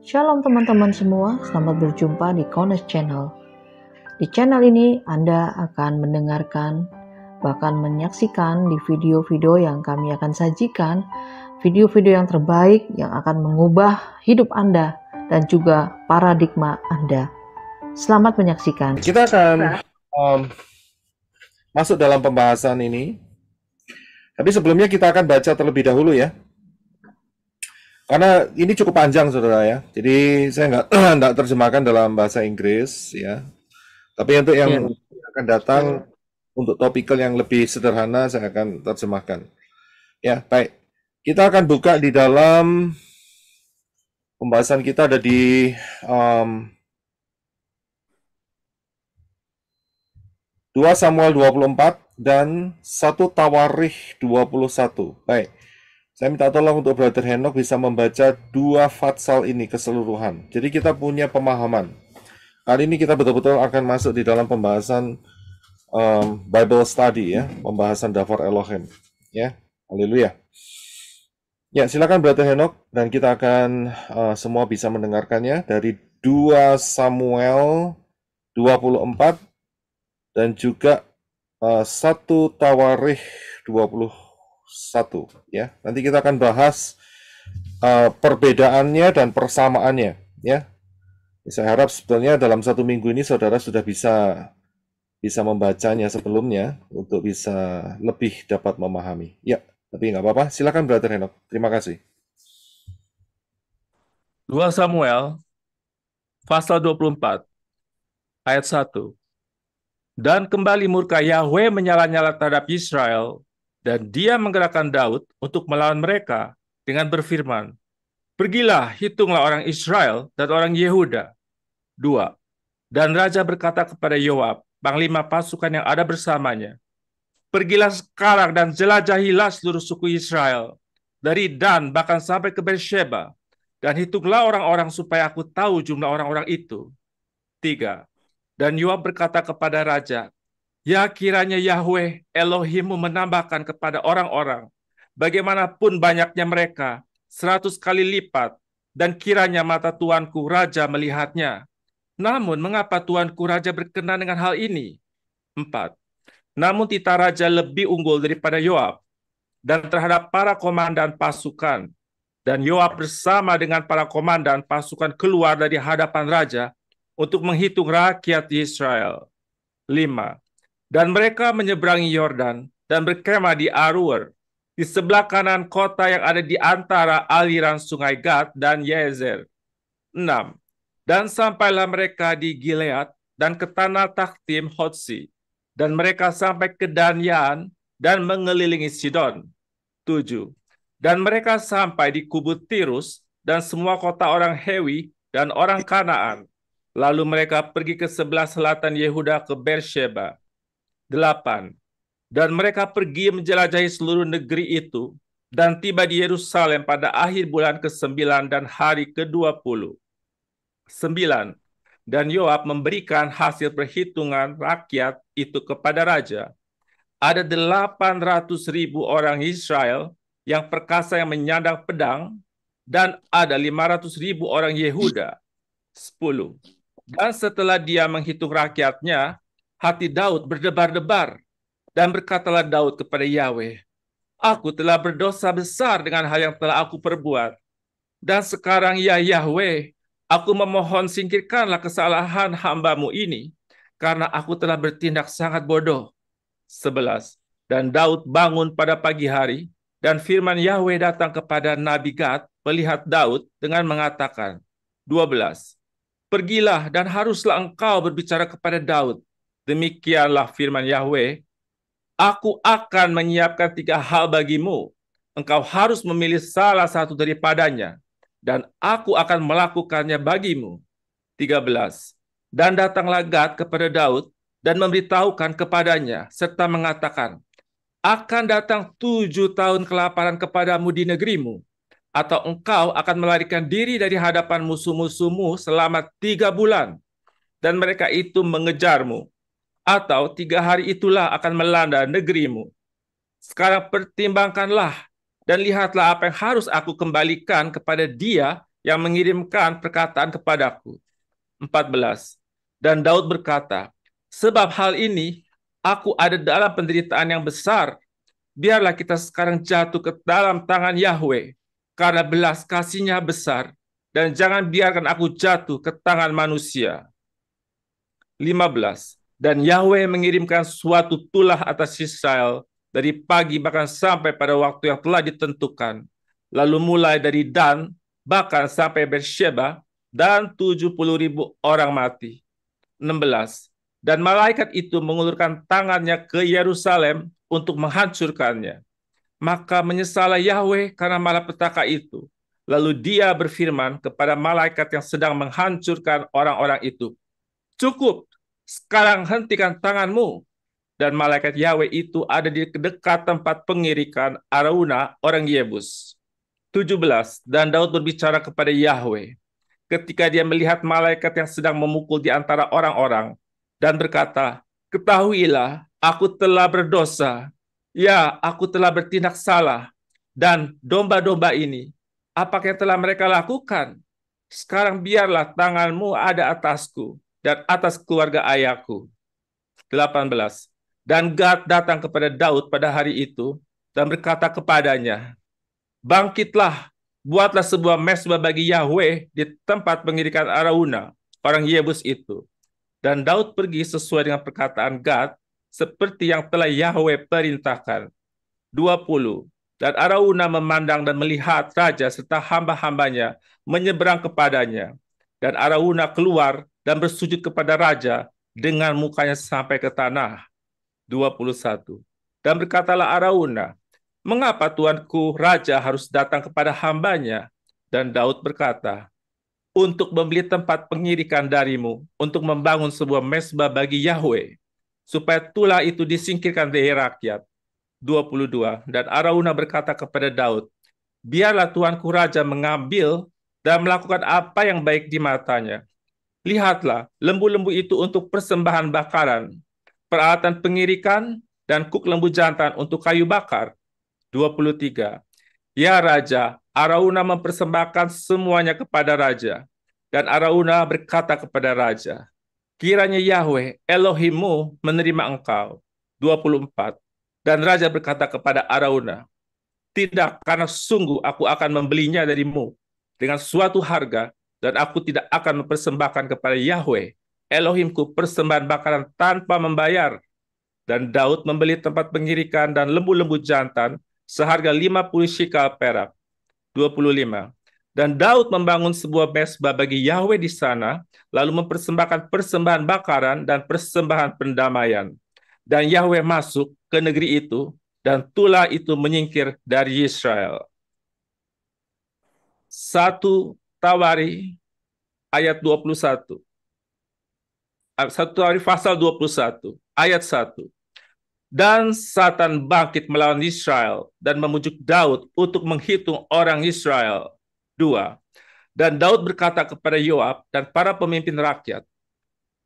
Shalom teman-teman semua, selamat berjumpa di Kones Channel. Di channel ini Anda akan mendengarkan, bahkan menyaksikan di video-video yang kami akan sajikan, video-video yang terbaik yang akan mengubah hidup Anda dan juga paradigma Anda. Selamat menyaksikan. Kita akan masuk dalam pembahasan ini. Tapi sebelumnya kita akan baca terlebih dahulu ya. Karena ini cukup panjang saudara ya. Jadi saya nggak terjemahkan dalam bahasa Inggris ya. Tapi untuk yang akan datang untuk topikal yang lebih sederhana saya akan terjemahkan. Ya, baik. Kita akan buka di dalam pembahasan kita ada di 2 Samuel 24 dan 1 Tawarikh 21. Baik. Saya minta tolong untuk Brother Henok bisa membaca 2 fatsal ini keseluruhan. Jadi kita punya pemahaman. Kali ini kita betul-betul akan masuk di dalam pembahasan Bible study ya, pembahasan Davar Elohim. Ya, haleluya. Ya, silakan Brother Henok dan kita akan semua bisa mendengarkannya dari 2 Samuel 24 dan juga 1 Tawarikh 21 ya. Nanti kita akan bahas perbedaannya dan persamaannya ya. Saya harap sebetulnya dalam 1 minggu ini saudara sudah bisa membacanya sebelumnya untuk bisa lebih dapat memahami. Ya, tapi nggak apa-apa. Silakan Brother Henok. Terima kasih. 2 Samuel pasal 24 ayat 1. Dan kembali murka Yahweh menyala-nyala terhadap Israel, dan dia menggerakkan Daud untuk melawan mereka dengan berfirman, "Pergilah, hitunglah orang Israel dan orang Yehuda." 2. Dan raja berkata kepada Yoab, panglima pasukan yang ada bersamanya, "Pergilah sekarang dan jelajahilah seluruh suku Israel, dari Dan bahkan sampai ke Beersheba, dan hitunglah orang-orang supaya aku tahu jumlah orang-orang itu." 3. Dan Yoab berkata kepada raja, "Ya kiranya Yahweh Elohimmu menambahkan kepada orang-orang, bagaimanapun banyaknya mereka, 100 kali lipat, dan kiranya mata tuanku raja melihatnya. Namun mengapa tuanku raja berkenan dengan hal ini?" 4. Namun titah raja lebih unggul daripada Yoab, dan terhadap para komandan pasukan. Dan Yoab bersama dengan para komandan pasukan keluar dari hadapan raja untuk menghitung rakyat Israel. 5. Dan mereka menyeberangi Yordan dan berkemah di Aroer, di sebelah kanan kota yang ada di antara aliran sungai Gad dan Yezer. 6. Dan sampailah mereka di Gilead dan ke tanah Taktim Hotsi, dan mereka sampai ke Danyan dan mengelilingi Sidon. 7. Dan mereka sampai di Kubu Tirus dan semua kota orang Hewi dan orang Kanaan. Lalu mereka pergi ke sebelah selatan Yehuda ke Beersheba. 8. Dan mereka pergi menjelajahi seluruh negeri itu dan tiba di Yerusalem pada akhir bulan ke-9 dan hari ke-20. 9. Dan Yoab memberikan hasil perhitungan rakyat itu kepada raja. Ada 800.000 orang Israel yang perkasa yang menyandang pedang, dan ada 500.000 orang Yehuda. 10. Dan setelah dia menghitung rakyatnya, hati Daud berdebar-debar, dan berkatalah Daud kepada Yahweh, "Aku telah berdosa besar dengan hal yang telah aku perbuat. Dan sekarang ya Yahweh, aku memohon singkirkanlah kesalahan hamba-Mu ini, karena aku telah bertindak sangat bodoh." 11. Dan Daud bangun pada pagi hari, dan firman Yahweh datang kepada Nabi Gad, pelihat Daud, dengan mengatakan, 12. Pergilah dan haruslah engkau berbicara kepada Daud. Demikianlah firman Yahweh, aku akan menyiapkan 3 hal bagimu. Engkau harus memilih salah satu daripadanya, dan aku akan melakukannya bagimu. 13. Dan datanglah Gad kepada Daud dan memberitahukan kepadanya, serta mengatakan, akan datang 7 tahun kelaparan kepadamu di negerimu, atau engkau akan melarikan diri dari hadapan musuh-musuhmu selama 3 bulan, dan mereka itu mengejarmu, atau 3 hari itulah akan melanda negerimu. Sekarang pertimbangkanlah, dan lihatlah apa yang harus aku kembalikan kepada dia yang mengirimkan perkataan kepadaku. 14. Dan Daud berkata, sebab hal ini, aku ada dalam penderitaan yang besar. Biarlah kita sekarang jatuh ke dalam tangan Yahweh, karena belas kasihnya besar, dan jangan biarkan aku jatuh ke tangan manusia. 15. Dan Yahweh mengirimkan suatu tulah atas Israel dari pagi bahkan sampai pada waktu yang telah ditentukan. Lalu mulai dari Dan bahkan sampai Beersheba, dan 70.000 orang mati. 16. Dan malaikat itu mengulurkan tangannya ke Yerusalem untuk menghancurkannya. Maka menyesallah Yahweh karena malapetaka itu. Lalu dia berfirman kepada malaikat yang sedang menghancurkan orang-orang itu, cukup, sekarang hentikan tanganmu. Dan malaikat Yahweh itu ada di dekat tempat pengirikan Arauna orang Yebus. 17. Dan Daud berbicara kepada Yahweh ketika dia melihat malaikat yang sedang memukul di antara orang-orang, dan berkata, ketahuilah, aku telah berdosa. Ya, aku telah bertindak salah. Dan domba-domba ini, apakah yang telah mereka lakukan? Sekarang biarlah tanganmu ada atasku dan atas keluarga ayahku. 18. Dan Gad datang kepada Daud pada hari itu dan berkata kepadanya, bangkitlah, buatlah sebuah mezbah bagi Yahweh di tempat pengirikan Arauna, orang Yebus itu. Dan Daud pergi sesuai dengan perkataan Gad, seperti yang telah Yahweh perintahkan. 20. Dan Arauna memandang dan melihat raja serta hamba-hambanya menyeberang kepadanya. Dan Arauna keluar dan bersujud kepada raja dengan mukanya sampai ke tanah. 21. Dan berkatalah Arauna, mengapa tuanku raja harus datang kepada hambanya? Dan Daud berkata, untuk membeli tempat pengirikan darimu, untuk membangun sebuah mezbah bagi Yahweh, supaya tulah itu disingkirkan dari rakyat. 22. Dan Arauna berkata kepada Daud, biarlah tuanku raja mengambil dan melakukan apa yang baik di matanya. Lihatlah, lembu-lembu itu untuk persembahan bakaran, peralatan pengirikan, dan kuk lembu jantan untuk kayu bakar. 23. Ya Raja, Arauna mempersembahkan semuanya kepada Raja. Dan Arauna berkata kepada Raja, kiranya Yahweh, Elohimmu menerima engkau. 24. Dan Raja berkata kepada Arauna, tidak, karena sungguh aku akan membelinya darimu dengan suatu harga, dan aku tidak akan mempersembahkan kepada Yahweh, Elohimku, persembahan bakaran tanpa membayar. Dan Daud membeli tempat pengirikan dan lembu-lembu jantan seharga 50 shikal perak. 25. Dan Daud membangun sebuah mezbah bagi Yahweh di sana, lalu mempersembahkan persembahan bakaran dan persembahan pendamaian. Dan Yahweh masuk ke negeri itu, dan tulah itu menyingkir dari Israel. 1 Tawari ayat 21. 1 Tawari pasal 21, ayat 1. Dan Satan bangkit melawan Israel dan memujuk Daud untuk menghitung orang Israel. 2. Dan Daud berkata kepada Yoab dan para pemimpin rakyat,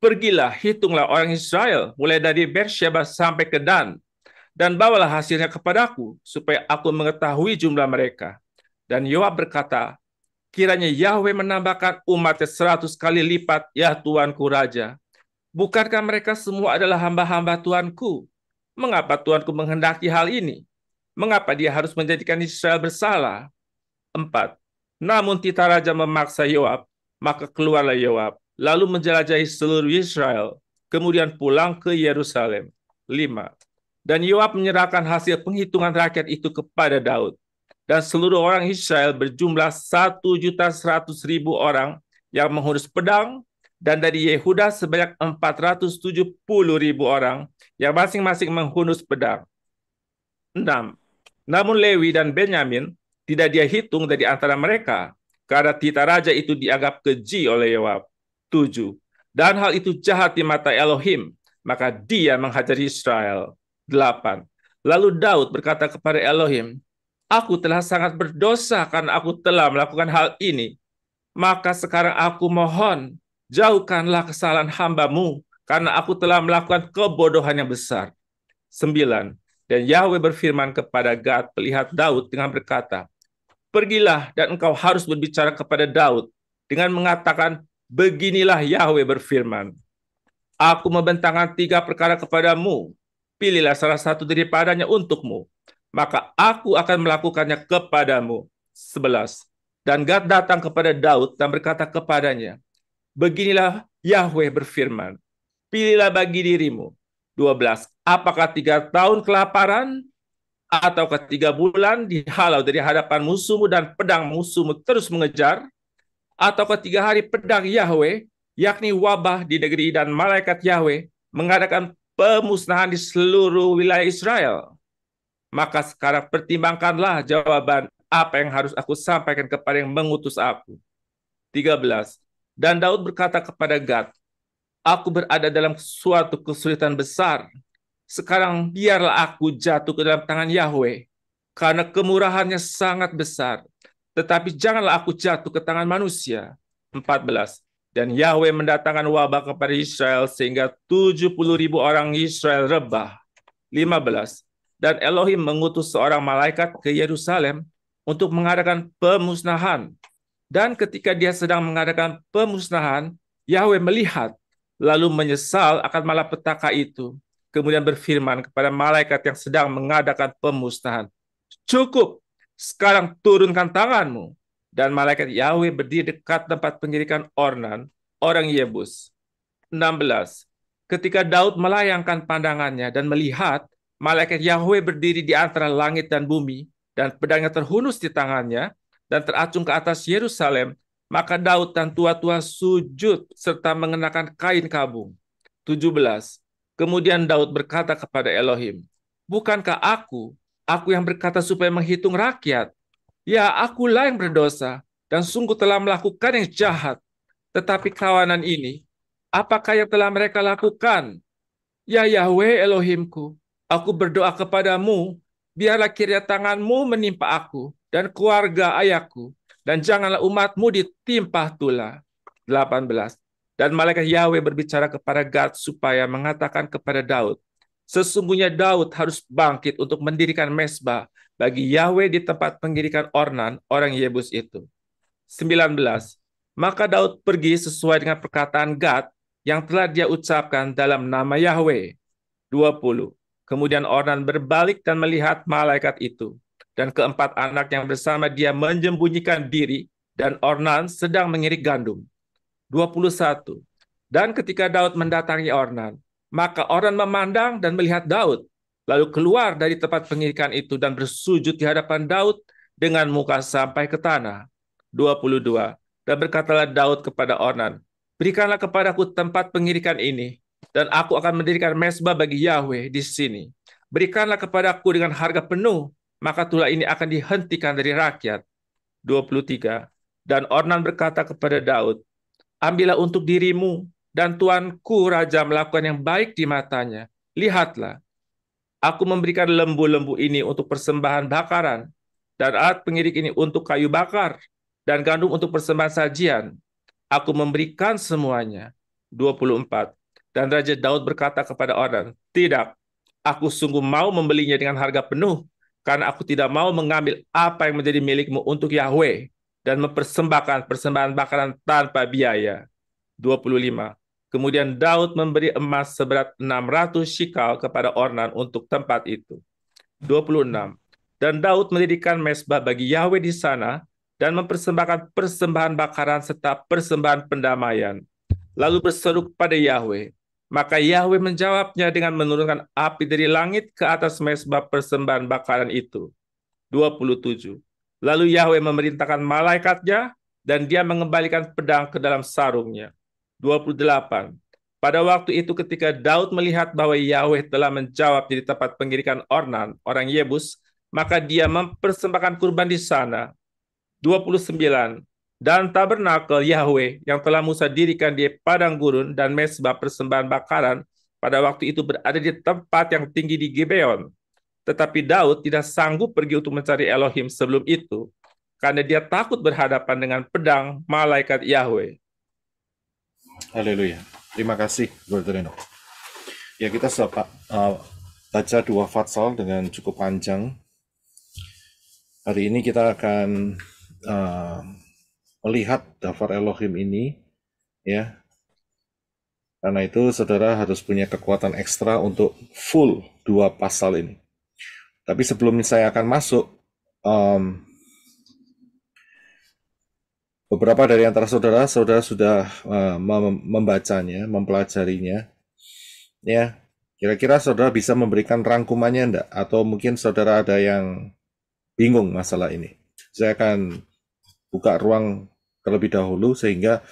pergilah, hitunglah orang Israel mulai dari Beersheba sampai ke Dan, dan bawalah hasilnya kepadaku, supaya aku mengetahui jumlah mereka. Dan Yoab berkata, kiranya Yahweh menambahkan umatnya 100 kali lipat, ya Tuanku Raja. Bukankah mereka semua adalah hamba-hamba Tuanku? Mengapa Tuanku menghendaki hal ini? Mengapa dia harus menjadikan Israel bersalah? 4. Namun titah raja memaksa Yoab, maka keluarlah Yoab, lalu menjelajahi seluruh Israel, kemudian pulang ke Yerusalem. 5. Dan Yoab menyerahkan hasil penghitungan rakyat itu kepada Daud. Dan seluruh orang Israel berjumlah 1.100.000 orang yang mengurus pedang, dan dari Yehuda sebanyak 470.000 orang yang masing-masing menghunus pedang. 6. Namun Lewi dan Benyamin tidak dia hitung dari antara mereka, karena titah raja itu dianggap keji oleh Yoab. 7. Dan hal itu jahat di mata Elohim, maka dia menghajar Israel. 8. Lalu Daud berkata kepada Elohim, aku telah sangat berdosa karena aku telah melakukan hal ini. Maka sekarang aku mohon, jauhkanlah kesalahan hamba-Mu, karena aku telah melakukan kebodohan yang besar. 9. Dan Yahweh berfirman kepada Gad, pelihat Daud, dengan berkata, Pergilah dan engkau harus berbicara kepada Daud dengan mengatakan, beginilah Yahweh berfirman, aku membentangkan 3 perkara kepadamu, pilihlah salah satu daripadanya untukmu, maka aku akan melakukannya kepadamu. 11. Dan Gad datang kepada Daud dan berkata kepadanya, beginilah Yahweh berfirman, pilihlah bagi dirimu. 12. Apakah 3 tahun kelaparan ataukah 3 bulan dihalau dari hadapan musuhmu dan pedang musuhmu terus mengejar? Ataukah 3 hari pedang Yahweh, yakni wabah di negeri dan malaikat Yahweh mengadakan pemusnahan di seluruh wilayah Israel? Maka sekarang pertimbangkanlah jawaban apa yang harus aku sampaikan kepada yang mengutus aku. 13. Dan Daud berkata kepada Gad, aku berada dalam suatu kesulitan besar. Sekarang biarlah aku jatuh ke dalam tangan Yahweh, karena kemurahannya sangat besar. Tetapi janganlah aku jatuh ke tangan manusia. 14. Dan Yahweh mendatangkan wabah kepada Israel sehingga 70.000 orang Israel rebah. 15. Dan Elohim mengutus seorang malaikat ke Yerusalem untuk mengadakan pemusnahan. Dan ketika dia sedang mengadakan pemusnahan, Yahweh melihat, lalu menyesal akan malapetaka itu. Kemudian berfirman kepada malaikat yang sedang mengadakan pemusnahan, cukup, sekarang turunkan tanganmu. Dan malaikat Yahweh berdiri dekat tempat pengirikan Ornan, orang Yebus. 16. Ketika Daud melayangkan pandangannya dan melihat, malaikat Yahweh berdiri di antara langit dan bumi, dan pedangnya terhunus di tangannya, dan teracung ke atas Yerusalem, maka Daud dan tua-tua sujud serta mengenakan kain kabung. 17. Kemudian Daud berkata kepada Elohim, bukankah aku yang berkata supaya menghitung rakyat? Ya, akulah yang berdosa, dan sungguh telah melakukan yang jahat. Tetapi kawanan ini, apakah yang telah mereka lakukan? Ya Yahweh Elohimku, aku berdoa kepadamu, biarlah kiranya tanganmu menimpa aku dan keluarga ayahku, dan janganlah umatmu ditimpa tula. 18. Dan malaikat Yahweh berbicara kepada Gad supaya mengatakan kepada Daud, sesungguhnya Daud harus bangkit untuk mendirikan mezbah bagi Yahweh di tempat pengirikan Ornan, orang Yebus itu. 19. Maka Daud pergi sesuai dengan perkataan Gad yang telah dia ucapkan dalam nama Yahweh. 20. Kemudian Ornan berbalik dan melihat malaikat itu. Dan keempat anak yang bersama dia menyembunyikan diri, dan Ornan sedang mengirik gandum. 21. Dan ketika Daud mendatangi Ornan, maka Ornan memandang dan melihat Daud, lalu keluar dari tempat pengirikan itu dan bersujud di hadapan Daud dengan muka sampai ke tanah. 22. Dan berkatalah Daud kepada Ornan, berikanlah kepadaku tempat pengirikan ini, dan aku akan mendirikan mezbah bagi Yahweh di sini. Berikanlah kepadaku dengan harga penuh, maka tulah ini akan dihentikan dari rakyat. 23. Dan Ornan berkata kepada Daud, ambillah untuk dirimu dan tuanku raja melakukan yang baik di matanya. Lihatlah, aku memberikan lembu-lembu ini untuk persembahan bakaran, dan alat pengirik ini untuk kayu bakar, dan gandum untuk persembahan sajian. Aku memberikan semuanya. 24. Dan Raja Daud berkata kepada Ornan, tidak, aku sungguh mau membelinya dengan harga penuh, karena aku tidak mau mengambil apa yang menjadi milikmu untuk Yahweh, dan mempersembahkan persembahan bakaran tanpa biaya. 25. Kemudian Daud memberi emas seberat 600 shikal kepada Ornan untuk tempat itu. 26. Dan Daud mendirikan mezbah bagi Yahweh di sana dan mempersembahkan persembahan bakaran serta persembahan pendamaian. Lalu berseru kepada Yahweh. Maka Yahweh menjawabnya dengan menurunkan api dari langit ke atas mezbah persembahan bakaran itu. 27. Lalu Yahweh memerintahkan malaikatnya, dan dia mengembalikan pedang ke dalam sarungnya. 28. Pada waktu itu ketika Daud melihat bahwa Yahweh telah menjawab di tempat pengirikan Ornan, orang Yebus, maka dia mempersembahkan kurban di sana. 29. Dan tabernakel Yahweh yang telah Musa dirikan di padang gurun dan mezbah persembahan bakaran pada waktu itu berada di tempat yang tinggi di Gibeon. Tetapi Daud tidak sanggup pergi untuk mencari Elohim sebelum itu, karena dia takut berhadapan dengan pedang malaikat Yahweh. Haleluya. Terima kasih, Brother Eno. Ya, kita sudah baca 2 fatsal dengan cukup panjang. Hari ini kita akan melihat daftar Elohim ini, ya. Karena itu saudara harus punya kekuatan ekstra untuk full 2 pasal ini. Tapi sebelum saya akan masuk, beberapa dari antara saudara sudah membacanya, mempelajarinya, ya. Kira-kira saudara bisa memberikan rangkumannya enggak? Atau mungkin saudara ada yang bingung masalah ini? Saya akan buka ruang terlebih dahulu sehingga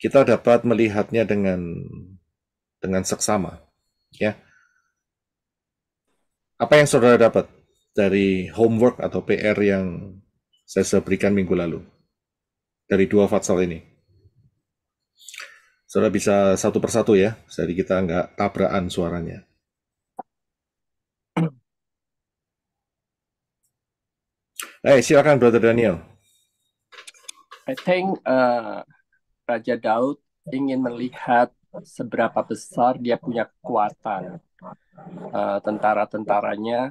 kita dapat melihatnya dengan seksama, ya. Apa yang saudara dapat dari homework atau PR yang saya berikan minggu lalu dari 2 fatsal ini? Saudara bisa satu persatu ya, jadi kita nggak tabrakan suaranya. Silakan Brother Daniel. I think Raja Daud ingin melihat seberapa besar dia punya kekuatan tentara-tentaranya.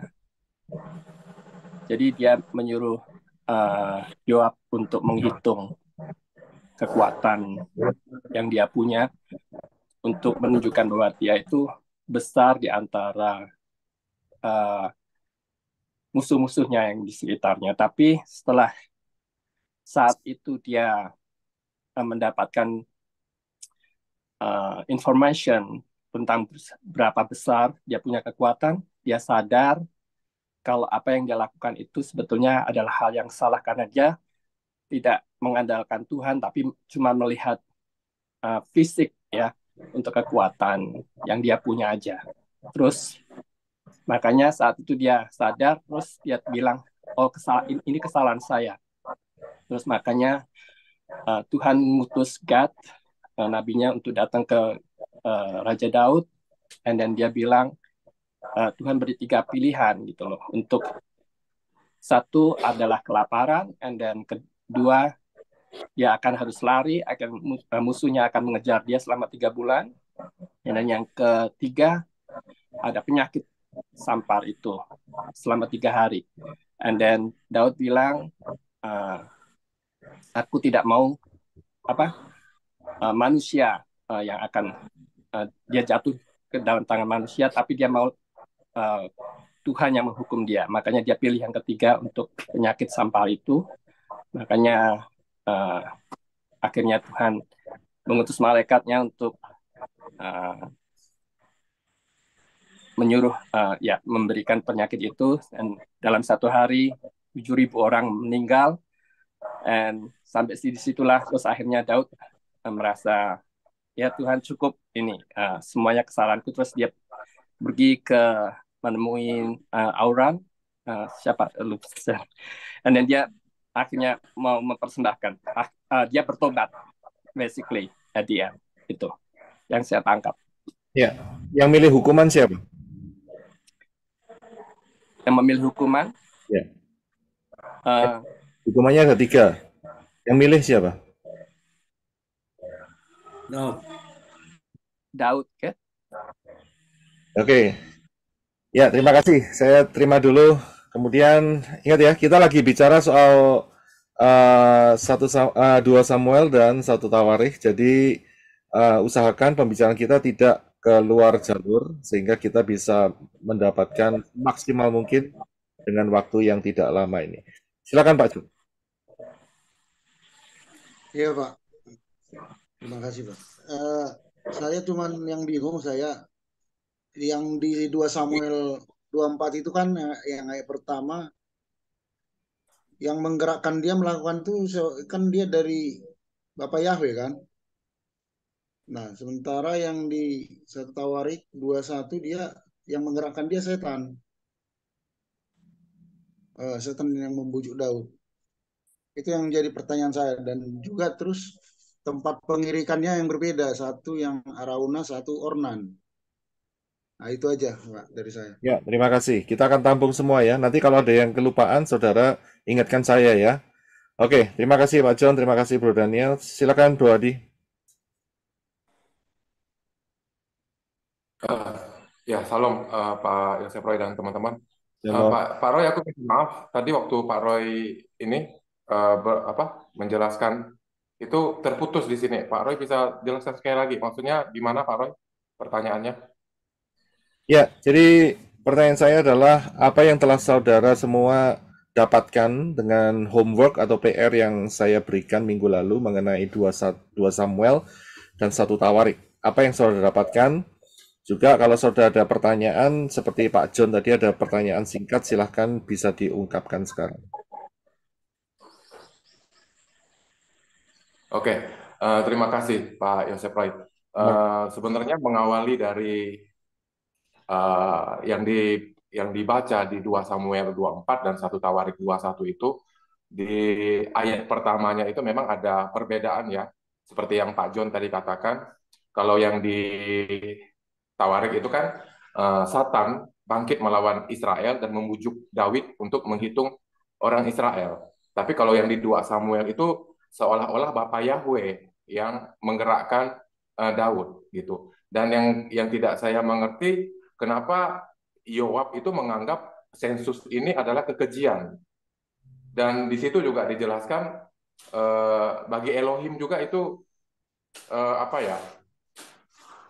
Jadi dia menyuruh Yoab untuk menghitung kekuatan yang dia punya untuk menunjukkan bahwa dia itu besar di antara musuh-musuhnya yang di sekitarnya. Tapi setelah saat itu dia mendapatkan information tentang berapa besar dia punya kekuatan, dia sadar kalau apa yang dia lakukan itu sebetulnya adalah hal yang salah karena dia tidak mengandalkan Tuhan, tapi cuma melihat fisik ya untuk kekuatan yang dia punya aja. Terus makanya saat itu dia sadar, terus dia bilang, oh ini kesalahan saya. Terus makanya Tuhan mengutus Gad, nabinya untuk datang ke Raja Daud, and then dia bilang Tuhan beri 3 pilihan gitu loh. Untuk satu adalah kelaparan, and then kedua dia akan harus lari, musuhnya akan mengejar dia selama 3 bulan, dan yang ketiga ada penyakit sampar itu selama 3 hari. And then Daud bilang, aku tidak mau manusia yang akan dia jatuh ke dalam tangan manusia, tapi dia mau Tuhan yang menghukum dia. Makanya dia pilih yang ketiga untuk penyakit sampar itu. Makanya akhirnya Tuhan mengutus malaikatnya untuk menyuruh memberikan penyakit itu, dan dalam 1 hari 7.000 orang meninggal, dan sampai di situlah terus akhirnya Daud merasa ya Tuhan cukup ini semuanya kesalahanku. Terus dia pergi ke menemui Auran, siapa lupa, dan dia akhirnya mau mempersembahkan, dia bertobat basically at the end. Itu yang saya tangkap. Ya, yang milih hukuman siapa? Yang memilih hukuman? Ya. Hukumannya ada 3. Yang milih siapa? Daud, ya. Oke. Ya, terima kasih. Saya terima dulu. Kemudian ingat ya, kita lagi bicara soal 2 Samuel dan 1 Tawarikh. Jadi usahakan pembicaraan kita tidak keluar jalur sehingga kita bisa mendapatkan maksimal mungkin dengan waktu yang tidak lama ini. Silakan Pak Jun. Iya Pak, terima kasih Pak. Saya cuman yang bingung, saya yang di 2 Samuel 24 itu kan yang ayat pertama yang menggerakkan dia melakukan itu kan dia dari Bapak Yahweh kan. Nah, sementara yang di 1 Tawarikh 21 dia yang menggerakkan dia setan. Setan yang membujuk Daud. Itu yang jadi pertanyaan saya, dan juga terus tempat pengirikannya yang berbeda, satu yang Arauna, satu Ornan. Nah, itu aja Pak dari saya. Ya, terima kasih. Kita akan tampung semua ya. Nanti kalau ada yang kelupaan, saudara ingatkan saya ya. Oke, terima kasih Pak John, terima kasih Bro Daniel. Silakan Bro Adi. Ya, salam Pak Yosef Roy dan teman-teman. Shalom. Pak Roy, aku minta maaf tadi waktu Pak Roy ini menjelaskan itu terputus di sini. Pak Roy bisa jelaskan sekali lagi. Maksudnya gimana Pak Roy? Pertanyaannya? Ya, jadi pertanyaan saya adalah apa yang telah saudara semua dapatkan dengan homework atau PR yang saya berikan minggu lalu mengenai 2 Samuel dan 1 Tawarik. Apa yang saudara dapatkan? Juga kalau saudara ada pertanyaan seperti Pak John tadi ada pertanyaan singkat, silahkan bisa diungkapkan sekarang. Oke, terima kasih Pak Yosef Roy. Sebenarnya mengawali dari yang dibaca di 2 Samuel 24 dan 1 Tawarik 21 itu di ayat pertamanya itu memang ada perbedaan ya. Seperti yang Pak John tadi katakan, kalau yang di Tawarik itu kan Satan bangkit melawan Israel dan membujuk Daud untuk menghitung orang Israel. Tapi kalau yang di 2 Samuel itu seolah-olah Bapa Yahweh yang menggerakkan Daud gitu. Dan yang tidak saya mengerti kenapa Yoab itu menganggap sensus ini adalah kekejian. Dan di situ juga dijelaskan bagi Elohim juga itu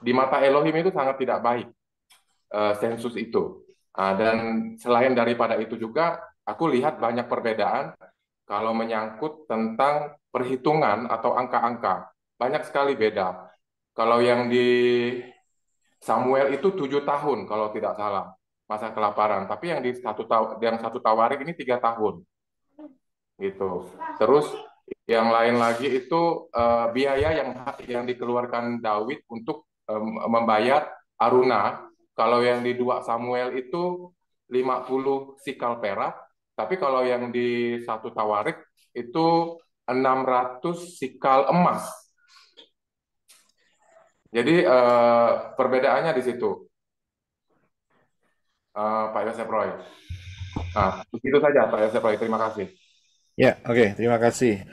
di mata Elohim itu sangat tidak baik sensus itu. Dan selain daripada itu juga aku lihat banyak perbedaan kalau menyangkut tentang perhitungan atau angka-angka. Banyak sekali beda. Kalau yang di Samuel itu 7 tahun kalau tidak salah masa kelaparan, tapi yang di satu Tawarik ini 3 tahun gitu. Terus yang lain lagi itu biaya yang dikeluarkan Daud untuk membayar Aruna. Kalau yang di 2 Samuel itu 50 sikal perak, tapi kalau yang di 1 Tawarik itu 600 sikal emas. Jadi perbedaannya di situ, Pak Yosef Roy. Nah, begitu saja Pak Yosef Roy. Terima kasih. Ya, oke, terima kasih.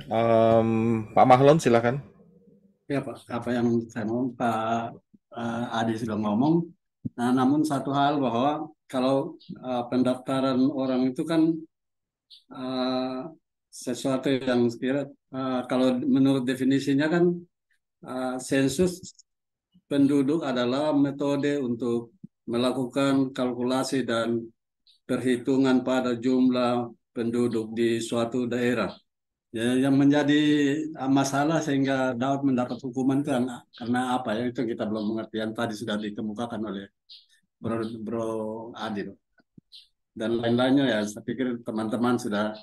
Pak Mahlon, silakan. Ya Pak, apa yang saya ngomong Pak Adi sudah ngomong. Nah, namun satu hal bahwa kalau pendaftaran orang itu kan sesuatu yang sekira kalau menurut definisinya kan sensus penduduk adalah metode untuk melakukan kalkulasi dan perhitungan pada jumlah penduduk di suatu daerah. Ya, yang menjadi masalah sehingga Daud mendapat hukuman itu karena apa ya, itu kita belum mengerti. Yang tadi sudah dikemukakan oleh Bro Adil dan lain-lainnya ya. Saya pikir teman-teman sudah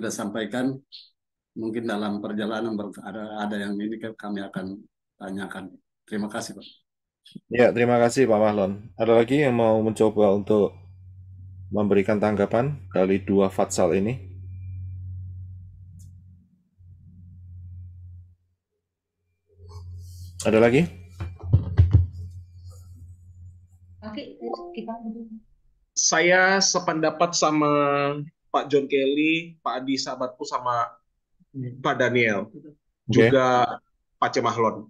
sampaikan. Mungkin dalam perjalanan ada yang ini kami akan tanyakan. Terima kasih Pak. Ya, terima kasih Pak Mahlon. Ada lagi yang mau mencoba untuk memberikan tanggapan dari 2 fatsal ini? Ada lagi? Saya sependapat sama Pak John Kelly, Pak Adi sahabatku, sama Pak Daniel, juga Pak Cemahlon.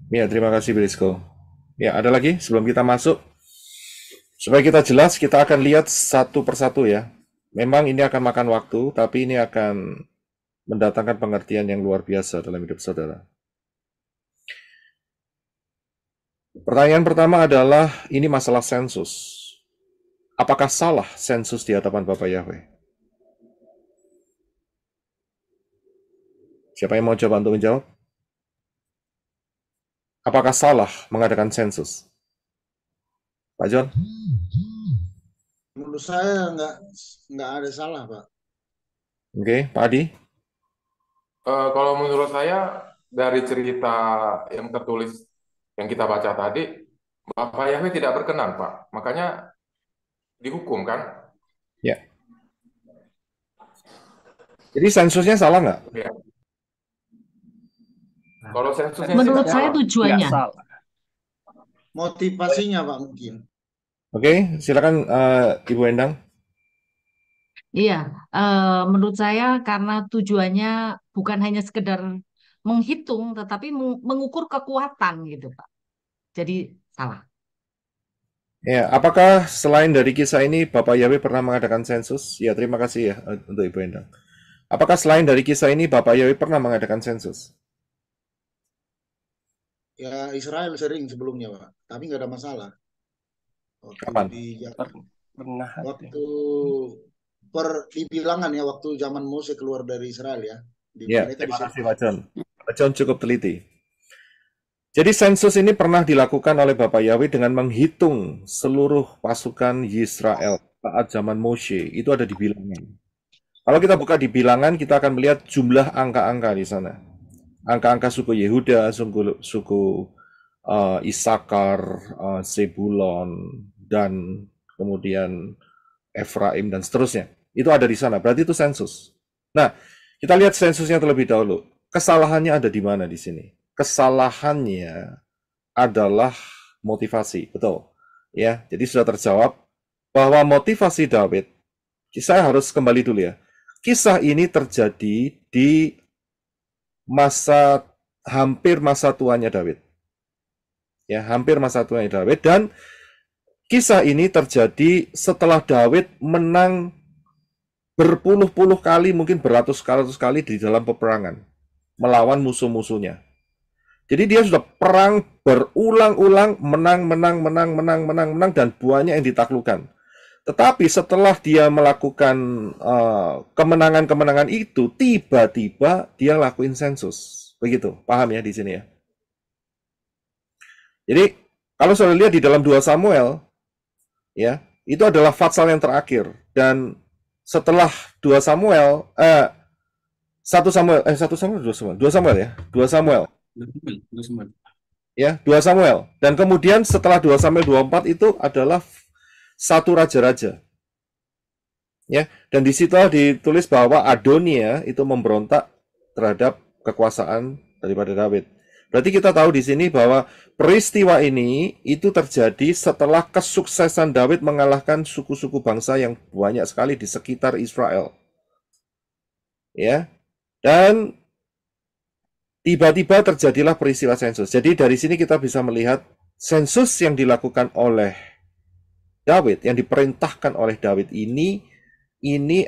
Ya, terima kasih Brisco. Ya, ada lagi sebelum kita masuk? Supaya kita jelas, kita akan lihat satu persatu ya. Memang ini akan makan waktu, tapi ini akan mendatangkan pengertian yang luar biasa dalam hidup saudara. Pertanyaan pertama adalah, ini masalah sensus. Apakah salah sensus di hadapan Bapak Yahweh? Siapa yang mau coba untuk menjawab? Apakah salah mengadakan sensus? Pak John? Menurut saya nggak ada salah, Pak. Oke, Pak Adi? Kalau menurut saya dari cerita yang tertulis yang kita baca tadi, Bapak Yahweh tidak berkenan, Pak. Makanya dihukum kan? Ya. Jadi sensusnya salah nggak? Ya. Kalau sensusnya menurut saya tujuannya. Motivasinya Pak mungkin. Oke, silakan Ibu Endang. Iya, menurut saya karena tujuannya bukan hanya sekedar menghitung, tetapi mengukur kekuatan gitu Pak. Jadi salah. Ya, apakah selain dari kisah ini Bapak Yahweh pernah mengadakan sensus? Ya, terima kasih ya untuk Ibu Endang. Apakah selain dari kisah ini Bapak Yahweh pernah mengadakan sensus? Ya Israel sering sebelumnya Pak, tapi nggak ada masalah. Waktu Kapan? di Pernah ada. waktu di bilangan ya, waktu zaman Mose keluar dari Israel ya, Ya, mereka terima di kasih Pak John. Pak John cukup teliti. Jadi sensus ini pernah dilakukan oleh Bapak Yahweh dengan menghitung seluruh pasukan Yisrael saat zaman Moshe. Itu ada di bilangan. Kalau kita buka di bilangan, kita akan melihat jumlah angka-angka di sana. Angka-angka suku Yehuda, suku Isakar, Zebulon, dan kemudian Efraim, dan seterusnya. Itu ada di sana. Berarti itu sensus. Nah, kita lihat sensusnya terlebih dahulu. Kesalahannya ada di mana di sini? Kesalahannya adalah motivasi, betul. Ya, jadi sudah terjawab bahwa motivasi Daud. Saya harus kembali dulu ya. Kisah ini terjadi di hampir masa tuanya Daud. Ya, hampir masa tuanya Daud, dan kisah ini terjadi setelah Daud menang berpuluh-puluh kali, mungkin beratus-ratus kali di dalam peperangan melawan musuh-musuhnya. Jadi dia sudah perang berulang-ulang, menang, dan banyak yang ditaklukkan. Tetapi setelah dia melakukan kemenangan-kemenangan itu, tiba-tiba dia lakuin sensus. Begitu, paham ya di sini ya? Jadi, kalau sudah lihat di dalam 2 Samuel, ya, itu adalah fatsal yang terakhir. Dan setelah 2 Samuel, 2 Samuel ya, 2 Samuel. Ya, 2 Samuel. Dan kemudian setelah 2 Samuel 24 itu adalah 1 raja-raja. Ya, dan di situ ditulis bahwa Adonia itu memberontak terhadap kekuasaan daripada Daud. Berarti kita tahu di sini bahwa peristiwa ini itu terjadi setelah kesuksesan Daud mengalahkan suku-suku bangsa yang banyak sekali di sekitar Israel. Ya. Dan tiba-tiba terjadilah peristiwa sensus. Jadi dari sini kita bisa melihat sensus yang dilakukan oleh Daud, yang diperintahkan oleh Daud ini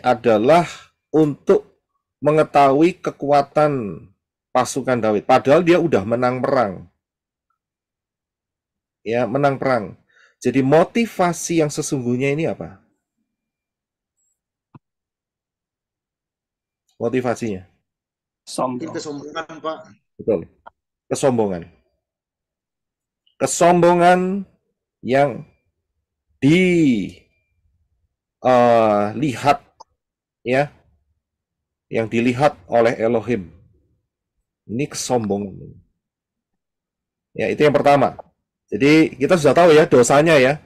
adalah untuk mengetahui kekuatan pasukan Daud. Padahal dia udah menang perang. Ya, menang perang. Jadi motivasi yang sesungguhnya ini apa? Motivasinya? Mungkin kesombongan Pak. Betul. Kesombongan. Kesombongan yang dilihat, ya, yang dilihat oleh Elohim. Ini kesombongan. Ya, itu yang pertama. Jadi kita sudah tahu ya dosanya ya.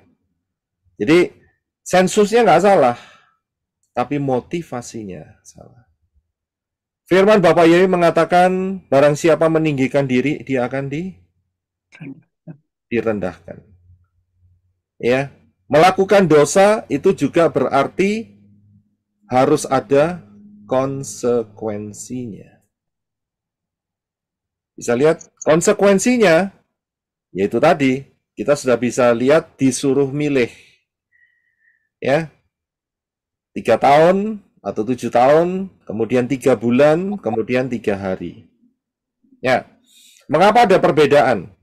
Jadi sensusnya nggak salah, tapi motivasinya salah. Firman Bapak Yahweh mengatakan, barang siapa meninggikan diri, dia akan direndahkan. Ya, melakukan dosa itu juga berarti harus ada konsekuensinya. Bisa lihat konsekuensinya, yaitu tadi kita sudah bisa lihat disuruh milih, ya, 3 tahun atau 7 tahun, kemudian 3 bulan, kemudian 3 hari. Ya, mengapa ada perbedaan?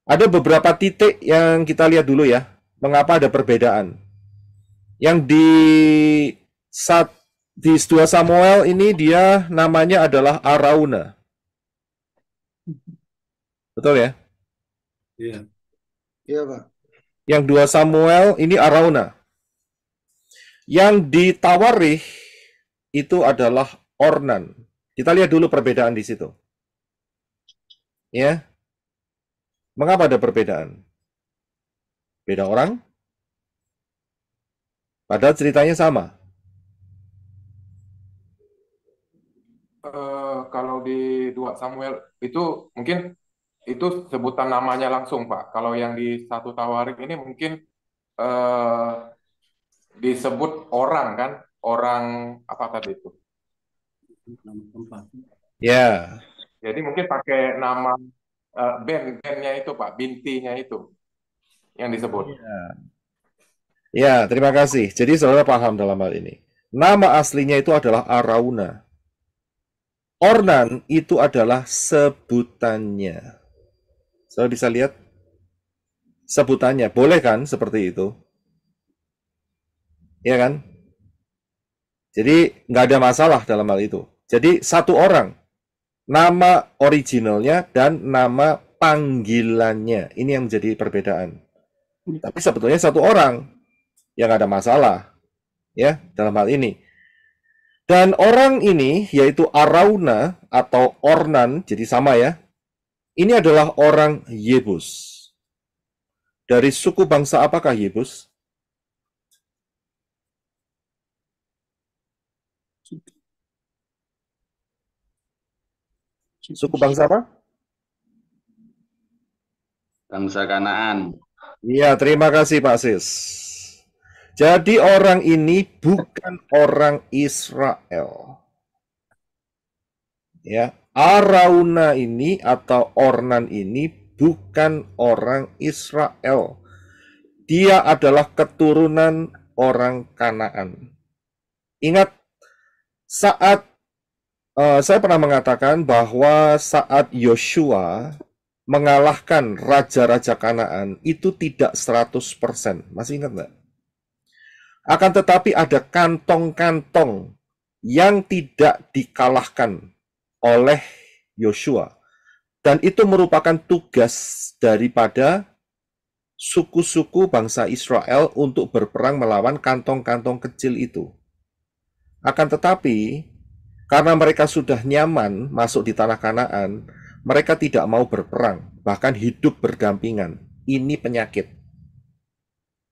Ada beberapa titik yang kita lihat dulu ya. Mengapa ada perbedaan? Yang di 2 Samuel ini dia namanya adalah Arauna. Betul ya? Iya. Iya Pak. Yang 2 Samuel ini Arauna. Yang di Tawarikh itu adalah Ornan. Kita lihat dulu perbedaan di situ. Ya. Mengapa ada perbedaan? Beda orang? Padahal ceritanya sama. Kalau di 2 Samuel itu mungkin itu sebutan namanya langsung, Pak. Kalau yang di 1 Tawarik ini mungkin disebut orang kan? Orang apa tadi itu? Ya. Jadi mungkin pakai nama bandnya itu, Pak, bintinya itu. yang disebut. Ya, terima kasih. Jadi saudara paham dalam hal ini. Nama aslinya itu adalah Arauna. Ornan itu adalah sebutannya. Saudara bisa lihat sebutannya. Boleh kan seperti itu? Ya kan? Jadi nggak ada masalah dalam hal itu. Jadi satu orang. Nama originalnya dan nama panggilannya. Ini yang menjadi perbedaan. Tapi sebetulnya satu orang. Yang ada masalah. Ya, dalam hal ini. Dan orang ini, yaitu Arauna atau Ornan, jadi sama ya. Ini adalah orang Yebus. Dari suku bangsa apakah Yebus? Suku bangsa apa? Bangsa Kanaan. Iya, terima kasih Pak Sis. Jadi orang ini bukan orang Israel. Ya, Arauna ini atau Ornan ini bukan orang Israel. Dia adalah keturunan orang Kanaan. Ingat, saat saya pernah mengatakan bahwa saat Yosua mengalahkan raja-raja Kanaan itu tidak 100%. Masih ingat nggak? Akan tetapi ada kantong-kantong yang tidak dikalahkan oleh Yosua. Dan itu merupakan tugas daripada suku-suku bangsa Israel untuk berperang melawan kantong-kantong kecil itu. Akan tetapi, karena mereka sudah nyaman masuk di tanah Kanaan, mereka tidak mau berperang, bahkan hidup berdampingan. Ini penyakit.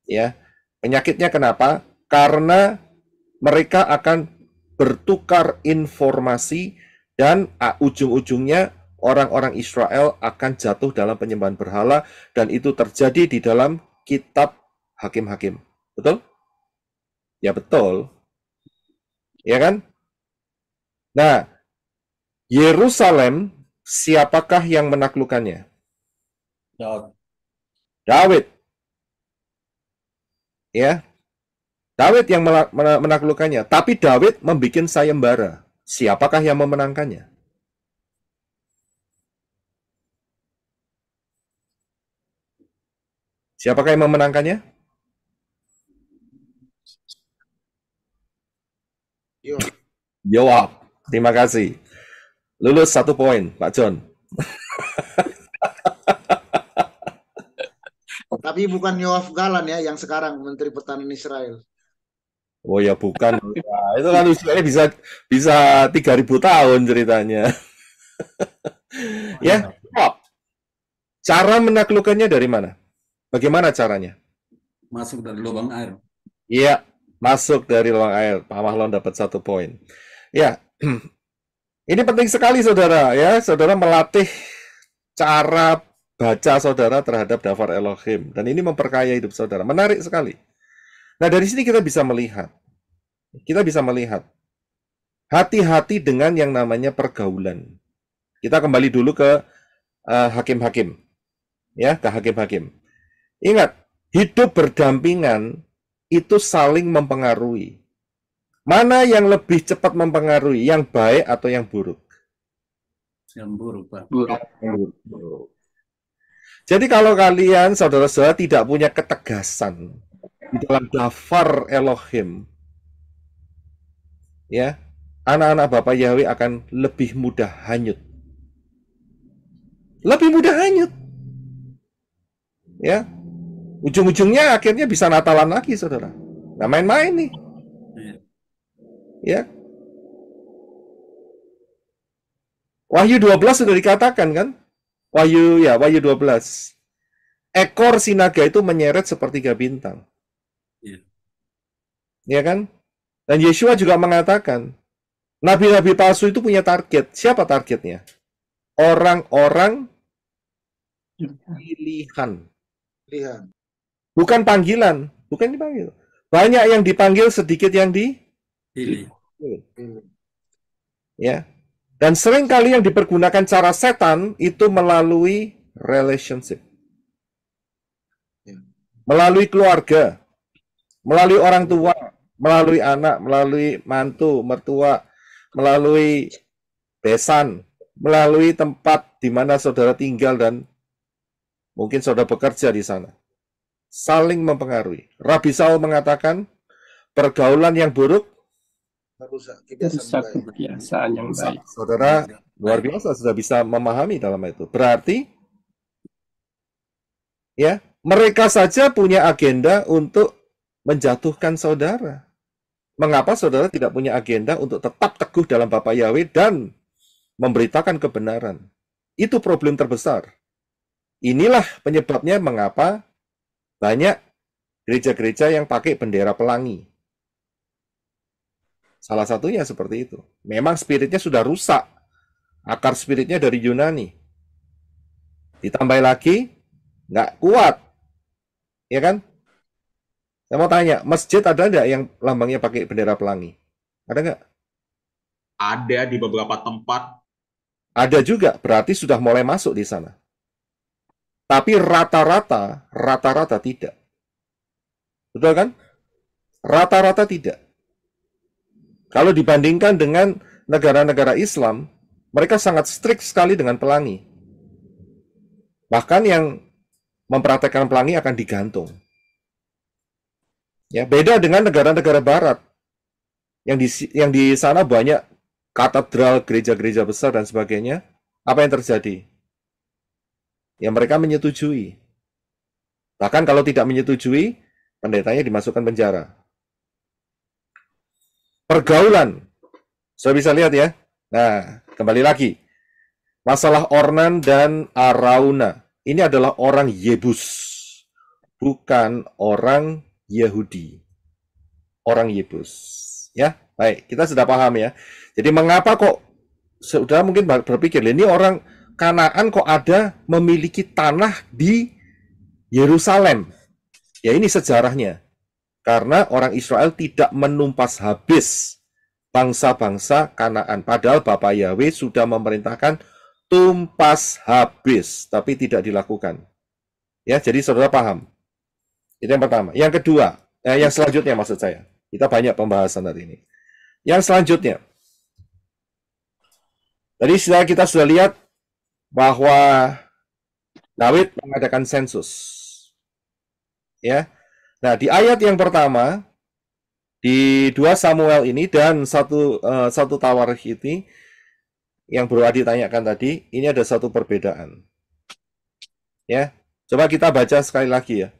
Ya. Penyakitnya kenapa? Karena mereka akan bertukar informasi dan ujung-ujungnya orang-orang Israel akan jatuh dalam penyembahan berhala dan itu terjadi di dalam kitab Hakim-Hakim. Betul? Ya betul. Ya kan? Nah, Yerusalem siapakah yang menaklukkannya? Daud. Ya, Daud yang menaklukkannya. Tapi Daud membuat sayembara. Siapakah yang memenangkannya? Siapakah yang memenangkannya? Yoab. Terima kasih. Lulus 1 poin, Pak John. Tapi bukan Yoav Galan ya, yang sekarang Menteri Pertahanan Israel. Oh ya bukan. Nah, itu kan usianya bisa 3.000 tahun ceritanya. Ya, cara menaklukkannya dari mana? Bagaimana caranya? Masuk dari lubang air. Iya, masuk dari lubang air. Pak Mahlon dapat 1 poin. Ya, ini penting sekali saudara ya. Saudara melatih cara baca saudara terhadap Daftar Elohim. Dan ini memperkaya hidup saudara. Menarik sekali. Nah, dari sini kita bisa melihat. Hati-hati dengan yang namanya pergaulan. Kita kembali dulu ke Hakim-Hakim. Ya, ke Hakim-Hakim. Ingat, hidup berdampingan itu saling mempengaruhi. Mana yang lebih cepat mempengaruhi? Yang baik atau yang buruk? Yang buruk, Pak. Buruk. Jadi kalau kalian, saudara-saudara, tidak punya ketegasan di dalam Daftar Elohim, ya, anak-anak Bapak Yahweh akan lebih mudah hanyut. Lebih mudah hanyut. Ya. Ujung-ujungnya akhirnya bisa Natalan lagi, saudara. Nggak main-main nih. Ya. Wahyu 12 sudah dikatakan kan? Wahyu 12. Ekor sinaga itu menyeret sepertiga bintang. Ya kan? Dan Yeshua juga mengatakan, nabi-nabi palsu itu punya target. Siapa targetnya? Orang-orang pilihan. Bukan panggilan. Bukan dipanggil. Banyak yang dipanggil, sedikit yang dipilih. Ya. Dan sering kali yang dipergunakan cara setan itu melalui relationship. melalui keluarga, melalui orang tua, melalui anak, melalui mantu, mertua, melalui besan, melalui tempat di mana saudara tinggal dan mungkin saudara bekerja di sana. Saling mempengaruhi. Rabi Saul mengatakan, pergaulan yang buruk Merusak kebiasaan yang baik. Saudara luar biasa sudah bisa memahami dalam itu. Berarti ya, mereka saja punya agenda untuk menjatuhkan saudara. Mengapa saudara tidak punya agenda untuk tetap teguh dalam Bapa Yahweh dan memberitakan kebenaran? Itu problem terbesar. Inilah penyebabnya mengapa banyak gereja-gereja yang pakai bendera pelangi. Salah satunya seperti itu. Memang spiritnya sudah rusak. Akar spiritnya dari Yunani. Ditambah lagi, nggak kuat. Ya kan? Saya mau tanya, masjid ada nggak yang lambangnya pakai bendera pelangi? Ada nggak? Ada di beberapa tempat. Ada juga, berarti sudah mulai masuk di sana. Tapi rata-rata tidak. Betul kan? Rata-rata tidak. Kalau dibandingkan dengan negara-negara Islam, mereka sangat strict sekali dengan pelangi. Bahkan yang mempraktekkan pelangi akan digantung. Ya, beda dengan negara-negara Barat. Yang di sana banyak katedral, gereja-gereja besar dan sebagainya. Apa yang terjadi? Ya, mereka menyetujui. Bahkan kalau tidak menyetujui, pendetanya dimasukkan penjara. Pergaulan. Sudah bisa lihat ya. Nah, kembali lagi. Masalah Ornan dan Arauna. Ini adalah orang Yebus. Bukan orang Yahudi. Orang Yebus. Ya, baik. Kita sudah paham ya. Jadi mengapa kok, sudah mungkin berpikir, ini orang Kanaan kok ada memiliki tanah di Yerusalem. Ya ini sejarahnya. Karena orang Israel tidak menumpas habis bangsa-bangsa Kanaan. Padahal Bapa Yahweh sudah memerintahkan tumpas habis, tapi tidak dilakukan. Ya, jadi saudara paham. Itu yang pertama. Yang kedua, yang selanjutnya maksud saya. Kita banyak pembahasan hari ini. Yang selanjutnya. Tadi kita sudah lihat bahwa Daud mengadakan sensus. Ya. Nah, di ayat yang pertama di 2 Samuel ini dan satu Tawarikh ini yang Bro Adi tanyakan tadi, ini ada satu perbedaan. Ya. Coba kita baca sekali lagi ya.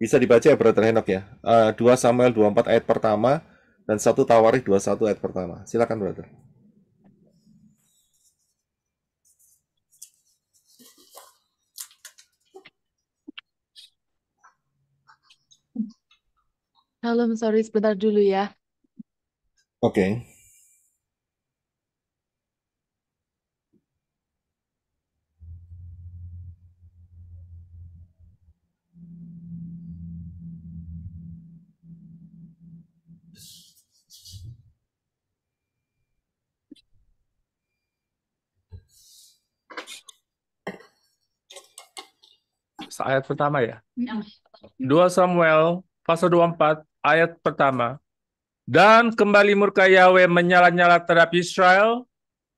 Bisa dibaca ya Brother Henok ya. 2 Samuel 24 ayat pertama dan 1 Tawarikh 21 ayat pertama. Silakan Brother. Halo, sorry sebentar dulu ya. Oke. Ayat pertama ya. 2 Samuel pasal 24 ayat pertama. Dan kembali murka Yahweh menyala-nyala terhadap Israel,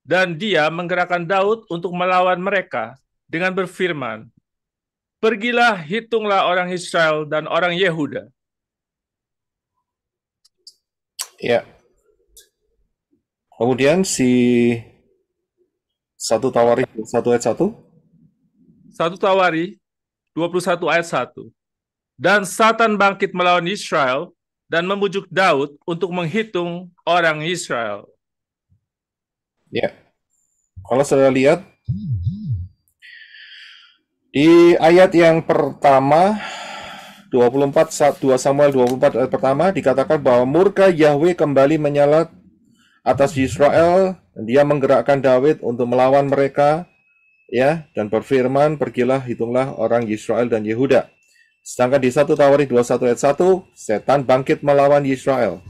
dan dia menggerakkan Daud untuk melawan mereka dengan berfirman, pergilah, hitunglah orang Israel dan orang Yehuda. Ya. Kemudian si 1 Tawarikh 21 ayat 1. 1 Tawarikh 21 ayat 1. Dan Satan bangkit melawan Israel dan membujuk Daud untuk menghitung orang Israel. Ya. Kalau saya lihat di ayat yang pertama 2 Samuel 24 ayat pertama dikatakan bahwa murka Yahweh kembali menyala atas Israel dan dia menggerakkan Daud untuk melawan mereka ya dan berfirman pergilah hitunglah orang Israel dan Yehuda. Sedangkan di 1 Tawarikh 21 ayat 1 setan bangkit melawan Israel.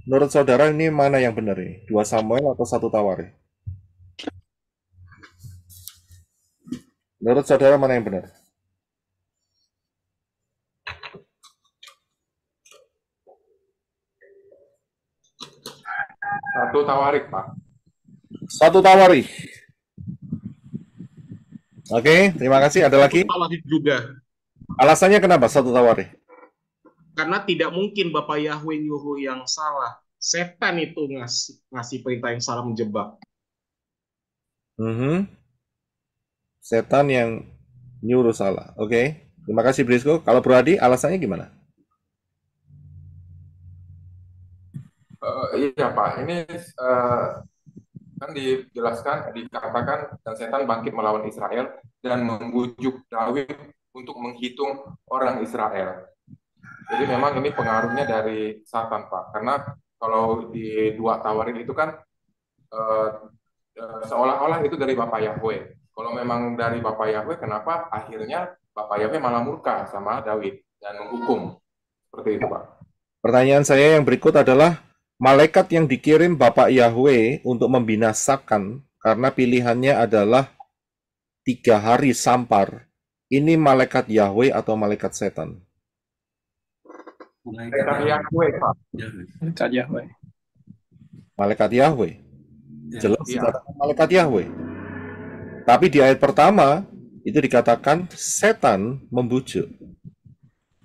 Menurut saudara ini mana yang benar ini? 2 Samuel atau 1 Tawarikh? Menurut saudara mana yang benar? Satu tawarik, Pak. Satu tawarikh. Oke, terima kasih. Ada lagi? Satu tawarikh juga. Alasannya kenapa satu tawarikh? Karena tidak mungkin Bapak Yahweh nyuruh yang salah. Setan itu ngasih perintah yang salah, menjebak. Setan yang nyuruh salah. Oke, terima kasih Brisco. Kalau Bro Adi, alasannya gimana? Iya Pak, ini kan dijelaskan, dikatakan dan setan bangkit melawan Israel dan membujuk Daud untuk menghitung orang Israel. Jadi memang ini pengaruhnya dari Satan, Pak. Karena kalau di 2 Tawarik itu kan seolah-olah itu dari Bapak Yahweh. Kalau memang dari Bapak Yahweh, kenapa akhirnya Bapak Yahweh malah murka sama Daud dan menghukum? Seperti itu, Pak. Pertanyaan saya yang berikut adalah, malaikat yang dikirim Bapak Yahweh untuk membinasakan karena pilihannya adalah 3 hari sampar. Ini malaikat Yahweh atau malaikat setan? Malaikat Yahweh, Pak. Malaikat Yahweh. Malaikat Yahweh. Jelas Iya. dikatakan malaikat Yahweh. Tapi di ayat pertama itu dikatakan setan membujuk.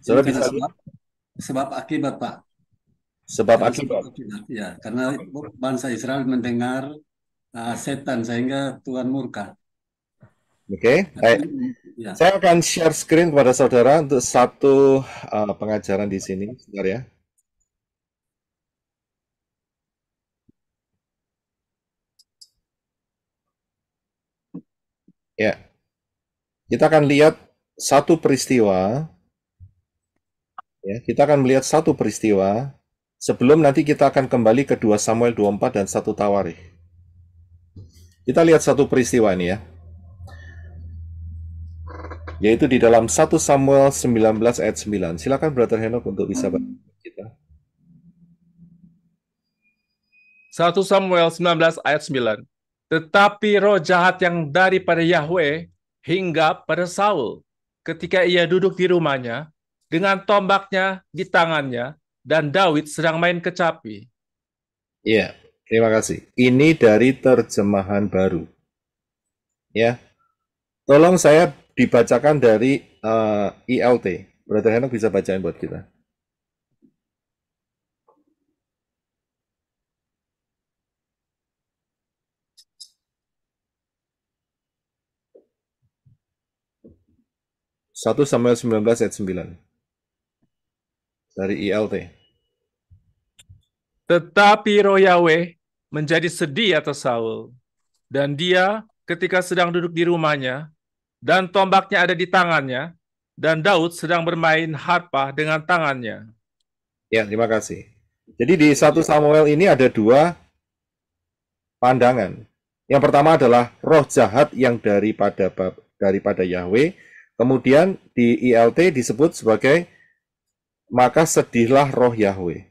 Saudara bisa lihat Sebab akibat, Pak. sebab Karena akibat. Ya, karena bangsa Israel mendengar setan sehingga Tuhan murka. Oke, baik. Ya. Saya akan share screen kepada saudara untuk satu pengajaran di sini, sebentar ya. Ya, kita akan lihat satu peristiwa. Ya, kita akan melihat satu peristiwa sebelum nanti kita akan kembali ke 2 Samuel 24 dan 1 Tawarikh. Kita lihat satu peristiwa ini ya. Yaitu di dalam 1 Samuel 19 ayat 9. Silakan Brother Henok untuk bisa baca kita. 1 Samuel 19 ayat 9. Tetapi roh jahat yang daripada Yahweh hinggap pada Saul ketika ia duduk di rumahnya dengan tombaknya di tangannya dan Daud sedang main kecapi. Iya, terima kasih. Ini dari terjemahan baru. Ya, tolong saya dibacakan dari ILT. Brother Henok bisa bacain buat kita. Satu Samuel 19 ayat 9 dari ILT. Tetapi roh Yahweh menjadi sedih atas Saul, dan dia ketika sedang duduk di rumahnya, dan tombaknya ada di tangannya, dan Daud sedang bermain harpa dengan tangannya. Ya, terima kasih. Jadi di 1 Samuel ini ada 2 pandangan. Yang pertama adalah roh jahat yang daripada Yahweh. Kemudian di ILT disebut sebagai maka sedihlah roh Yahweh.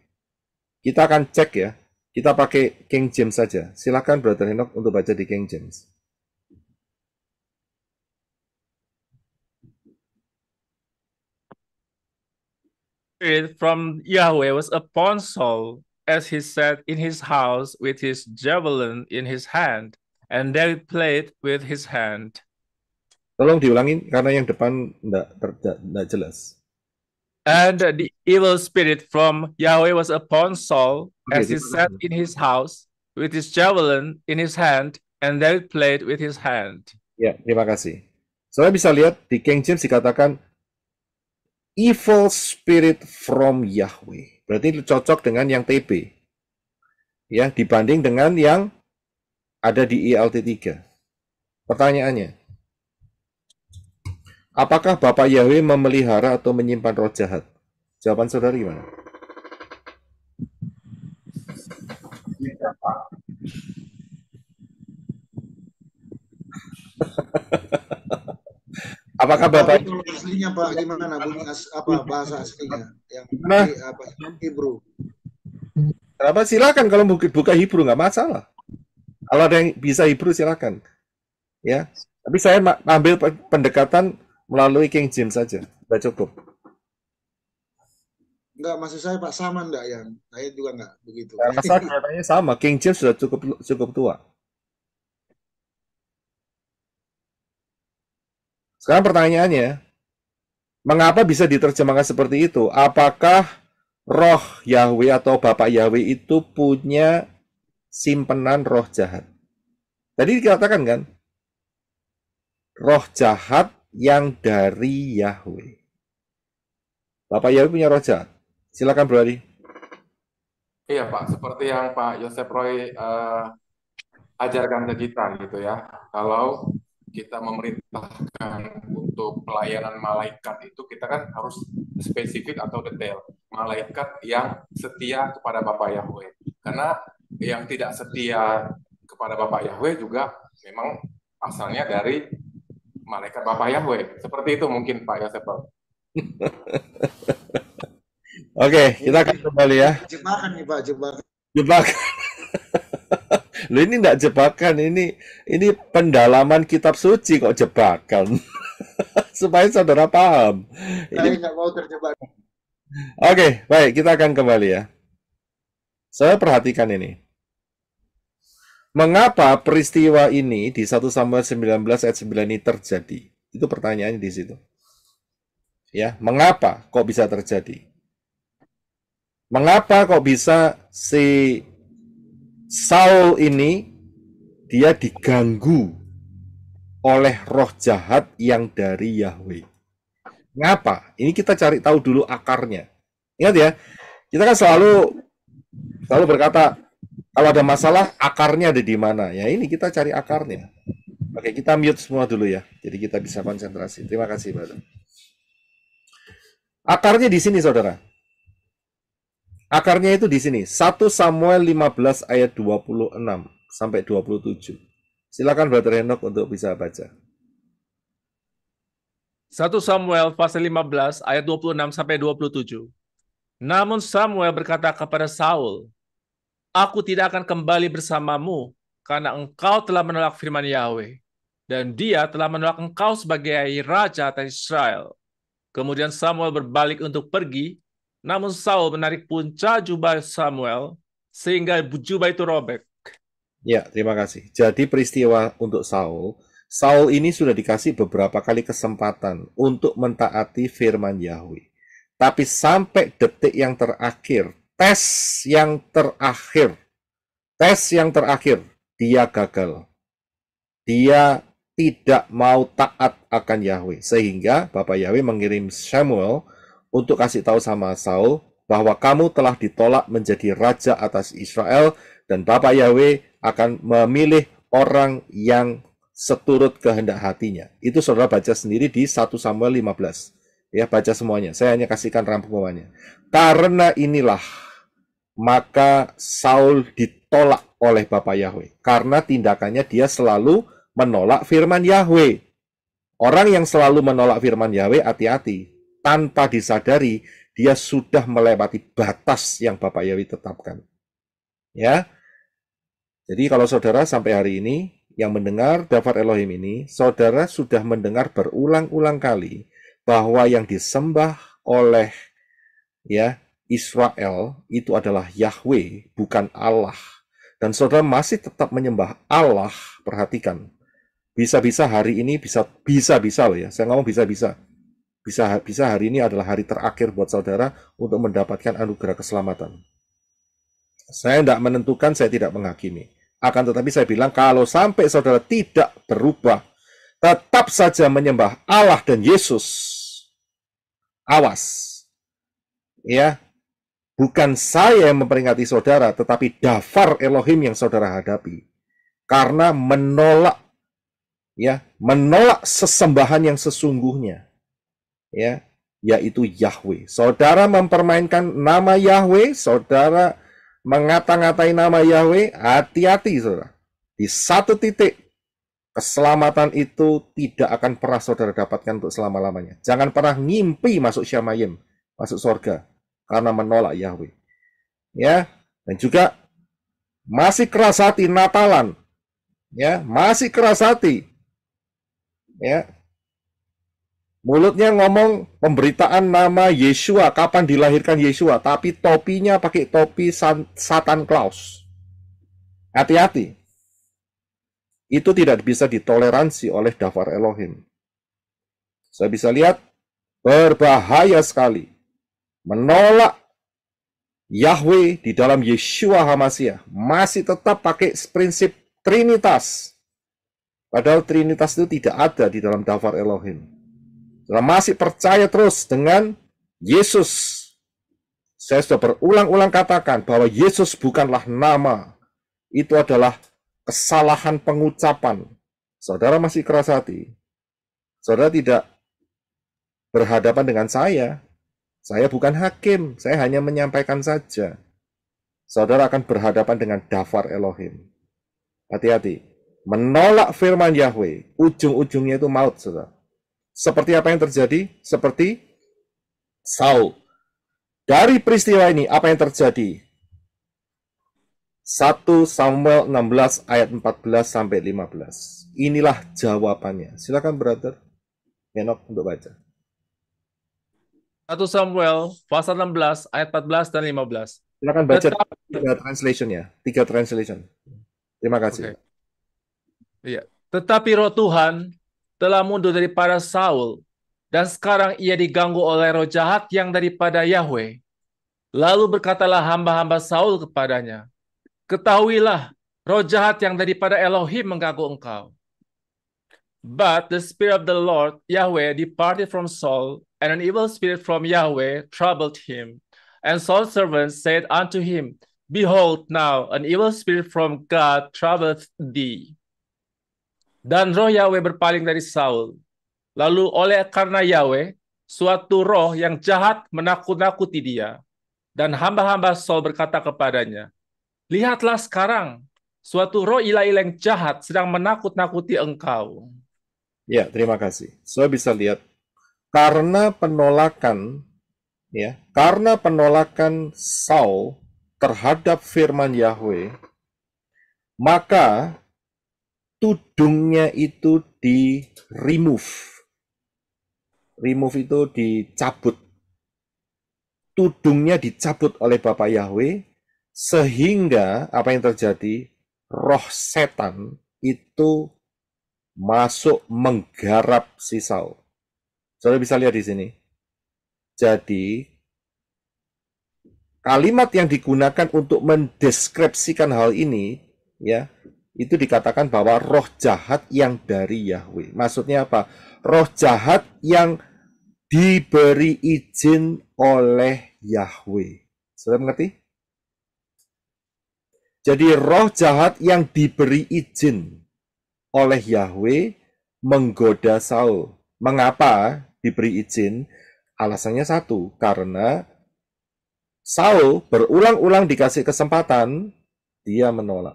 Kita akan cek ya. Kita pakai King James saja. Silakan Brother Henok untuk baca di King James. Spirit from Yahweh was upon Saul, as he sat in his house with his javelin in his hand, and David played with his hand. Tolong diulangin karena yang depan enggak jelas. And the evil spirit from Yahweh was upon Saul, as he sat in his house with his javelin in his hand, and David played with his hand. Ya, terima kasih. Saya bisa lihat di King James dikatakan evil spirit from Yahweh. Berarti itu cocok dengan yang TB. Ya, dibanding dengan yang ada di ILT 3. Pertanyaannya, apakah Bapak Yahweh memelihara atau menyimpan roh jahat? Jawaban saudara gimana? Apakah Bapak aslinya Pak gimana bunyi bahasa aslinya yang Hebrew? Kenapa? Silakan kalau buka Hebrew nggak masalah. Kalau ada yang bisa Hebrew silakan. Ya, tapi saya ambil pendekatan melalui King James saja, sudah cukup. Enggak, maksud saya Pak sama enggak yang? Saya juga enggak begitu. Saya rasa kelihatannya sama. King James sudah cukup tua. Sekarang pertanyaannya, mengapa bisa diterjemahkan seperti itu? Apakah roh Yahweh atau Bapak Yahweh itu punya simpenan roh jahat? Tadi dikatakan kan, roh jahat yang dari Yahweh. Bapak Yahweh punya roh jahat. Silakan Bro Adi. Iya Pak, seperti yang Pak Yosef Roy ajarkan ke kita gitu ya. Kalau kita memerintahkan untuk pelayanan malaikat itu, kita kan harus spesifik atau detail. Malaikat yang setia kepada Bapak Yahweh. Karena yang tidak setia kepada Bapak Yahweh juga memang asalnya dari malaikat Bapak Yahweh. Seperti itu mungkin Pak Yosef Roy. Oke, kita akan kembali ya. Jebakan nih Pak, jebakan. Jebakan. Loh, ini enggak jebakan, ini pendalaman kitab suci kok jebakan. Supaya saudara paham. Saya nggak mau terjebak. Oke, baik, kita akan kembali ya. Saya perhatikan ini. Mengapa peristiwa ini di 1 Samuel 19 ayat 9 ini terjadi? Itu pertanyaannya di situ. Ya, mengapa kok bisa terjadi? Mengapa kok bisa si Saul ini dia diganggu oleh roh jahat yang dari Yahweh? Ngapa? Ini kita cari tahu dulu akarnya. Ingat ya, kita kan selalu berkata kalau ada masalah akarnya ada di mana. Ya ini kita cari akarnya. Oke, kita mute semua dulu ya. Jadi kita bisa konsentrasi. Terima kasih, Pak. Akarnya di sini, saudara. Akarnya itu di sini. 1 Samuel 15 ayat 26 sampai 27. Silakan Brother Henok untuk bisa baca. 1 Samuel pasal 15 ayat 26 sampai 27. Namun Samuel berkata kepada Saul, "Aku tidak akan kembali bersamamu karena engkau telah menolak firman Yahweh, dan dia telah menolak engkau sebagai raja atas Israel." Kemudian Samuel berbalik untuk pergi, namun Saul menarik punca jubah Samuel sehingga jubah itu robek. Ya, terima kasih. Jadi peristiwa untuk Saul ini sudah dikasih beberapa kali kesempatan untuk mentaati firman Yahweh. Tapi sampai detik yang terakhir, tes yang terakhir, dia gagal. Dia tidak mau taat akan Yahweh. Sehingga Bapak Yahweh mengirim Samuel untuk kasih tahu sama Saul bahwa kamu telah ditolak menjadi raja atas Israel dan Bapak Yahweh akan memilih orang yang seturut kehendak hatinya. Itu saudara baca sendiri di 1 Samuel 15. Ya, baca semuanya. Saya hanya kasihkan rangkumannya. Karena inilah maka Saul ditolak oleh Bapak Yahweh. Karena tindakannya dia selalu menolak firman Yahweh. Orang yang selalu menolak firman Yahweh, hati-hati. Tanpa disadari, dia sudah melewati batas yang Bapak Yahweh tetapkan. Ya. Jadi kalau saudara sampai hari ini yang mendengar Dafar Elohim ini, saudara sudah mendengar berulang-ulang kali bahwa yang disembah oleh ya Israel itu adalah Yahweh, bukan Allah. Dan saudara masih tetap menyembah Allah. Perhatikan. Bisa-bisa hari ini bisa loh ya. Saya ngomong bisa-bisa. Bisa hari ini adalah hari terakhir buat saudara untuk mendapatkan anugerah keselamatan. Saya tidak menentukan, saya tidak menghakimi. Akan tetapi saya bilang, kalau sampai saudara tidak berubah, tetap saja menyembah Allah dan Yesus, awas. Ya, bukan saya yang memperingati saudara, tetapi Dafar Elohim yang saudara hadapi. Karena menolak sesembahan yang sesungguhnya. Ya, yaitu Yahweh. Saudara mempermainkan nama Yahweh, saudara mengata-ngatai nama Yahweh, hati-hati saudara. Di satu titik, keselamatan itu tidak akan pernah saudara dapatkan untuk selama-lamanya. Jangan pernah ngimpi masuk Syamayim, masuk surga, karena menolak Yahweh. Ya, dan juga masih keras hati Natalan. Ya, masih keras hati. Ya. Mulutnya ngomong pemberitaan nama Yeshua, kapan dilahirkan Yeshua, tapi topinya pakai topi Satan Claus. Hati-hati. Itu tidak bisa ditoleransi oleh Dafar Elohim. Saya bisa lihat, berbahaya sekali. Menolak Yahweh di dalam Yeshua HaMashiach. Masih tetap pakai prinsip Trinitas. Padahal Trinitas itu tidak ada di dalam Dafar Elohim. Masih percaya terus dengan Yesus. Saya sudah berulang-ulang katakan bahwa Yesus bukanlah nama. Itu adalah kesalahan pengucapan. Saudara masih keras hati. Saudara tidak berhadapan dengan saya. Saya bukan hakim. Saya hanya menyampaikan saja. Saudara akan berhadapan dengan Dafar Elohim. Hati-hati. Menolak firman Yahweh. Ujung-ujungnya itu maut, saudara. Seperti apa yang terjadi? Seperti Saul. Dari peristiwa ini, apa yang terjadi? 1 Samuel 16 ayat 14 sampai 15. Inilah jawabannya. Silakan brother Henok untuk baca. 1 Samuel pasal 16 ayat 14 dan 15. Silakan baca tiga translation-nya. 3 translation. Terima kasih. Okay. Iya. Tetapi roh Tuhan telah mundur daripada Saul, dan sekarang ia diganggu oleh roh jahat yang daripada Yahweh. Lalu berkatalah hamba-hamba Saul kepadanya, ketahuilah, roh jahat yang daripada Elohim mengganggu engkau. But the spirit of the Lord, Yahweh, departed from Saul, and an evil spirit from Yahweh troubled him. And Saul's servants said unto him, behold, now an evil spirit from God troubleth thee. Dan roh Yahweh berpaling dari Saul. Lalu oleh karena Yahweh, suatu roh yang jahat menakut-nakuti dia. Dan hamba-hamba Saul berkata kepadanya, lihatlah sekarang, suatu roh ilah-ilah yang jahat sedang menakut-nakuti engkau. Ya, terima kasih. Saya bisa lihat, karena penolakan Saul terhadap firman Yahweh, maka tudungnya itu di-remove. Remove itu dicabut. Tudungnya dicabut oleh Bapak Yahweh, sehingga apa yang terjadi? Roh setan itu masuk menggarap si Saul. Saudara bisa lihat di sini. Jadi, kalimat yang digunakan untuk mendeskripsikan hal ini, ya, itu dikatakan bahwa roh jahat yang dari Yahweh. Maksudnya apa? Roh jahat yang diberi izin oleh Yahweh. Sudah mengerti? Jadi roh jahat yang diberi izin oleh Yahweh menggoda Saul. Mengapa diberi izin? Alasannya satu, karena Saul berulang-ulang dikasih kesempatan, dia menolak.